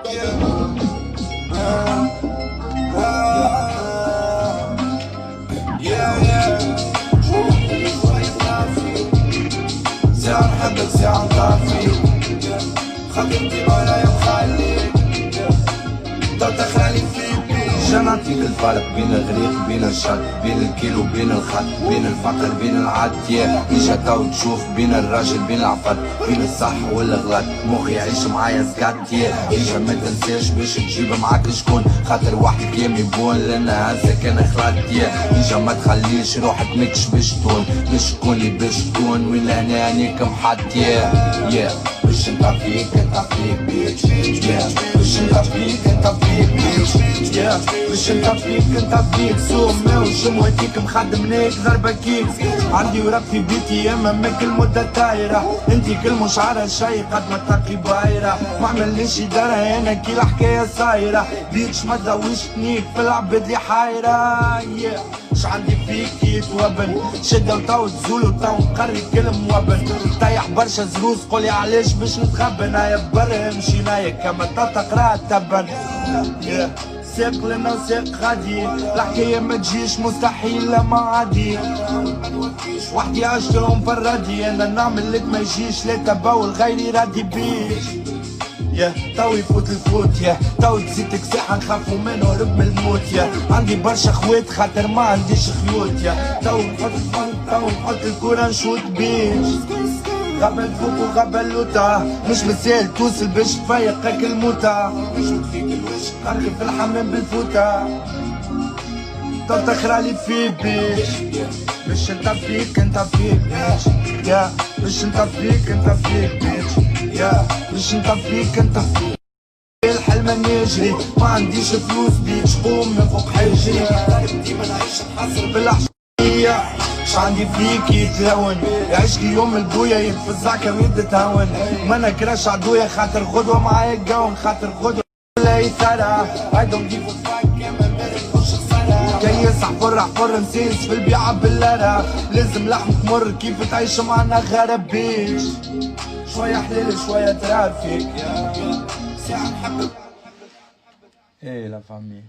ساعة نحبك ساعة نطفيك، خليتي ورايا مخليك تخلي فيك. جنعتيك الفرق بين الغريق بين الشط، بين الكيلو بين الخط، بين الفقر بين العد. اجا تو تشوف بين الراجل بين العفط، بين الصح والغلط. مخي يعيش معايا سكات. اجا ما تنساش باش تجيب معاك شكون، خاطر واحد كيم يبون لان هزك انا خلط. اجا ما تخليش روحك ماكش باش تكون، باش تكون لي باش تكون وين لهنا هانيك محط. باش نطفيك نطفيك بيتش، باش نطفيك نطفيك بيتش، باش نطفيك نطفيك. سومة وشموتيك مخدمناك ضربة كيكس. عندي ورق في بيتي اما ماك المدة طايرة، انتي كل مش على شي قد ما تقي بايرة. ما عملنيش دارة انا كي الحكاية صايرة. بيتش ما تدوشتنيك في العباد لي حايرة. ش عندي فيك يتوبن شدة وتو تزول وتو نقري كل موبن. طيح برشا زروس قولي علاش باش نتغبن. هيا برا مشينايا كما تقرا تبن. ساق لنا وساق غادي، الحكاية ما تجيش مستحيل لما عادي. وحدي عشتهم فردي انا نعمل لك ما يجيش لا تبا والغيري رادي بيش. تو يفوت الفوت تو تزيدك ساحة نخافو منه رب من الموت. عندي برشا خوات خاطر ما عنديش خيوط. تو نحط الفن تو نحط الكورة نشوت بيش. غبل فوق وغبل لوتا مش مسال توصل باش تفيقك الموتى. مش مخفيك الوش قرقي في الحمام بالفوتة. تو تخرالي في بيش، باش نطفيك نطفيك بيش. باش نطفيك نطفيك بيش، باش نطفيك نطفيك. الحلم نجري ما عنديش فلوس بيش قوم من فوق حجري. ديما نعيش نحصر بالحشية. ش عندي فيك يتلون يعيش كي يوم البويا يتفزعك ويبدا تهون. ما نكرهش عدويا خاطر غدوة معايا الجون، خاطر غدوة لا يسرع. I don't give a fuck كما مالك مش خسارة. كي يصح حر نسيس في البيعة باللارة. لازم لحمك مر كيف تعيش معنا غربيش. شوية حلال شوية ترافيك. ساعة نحبك. ايه لا فامي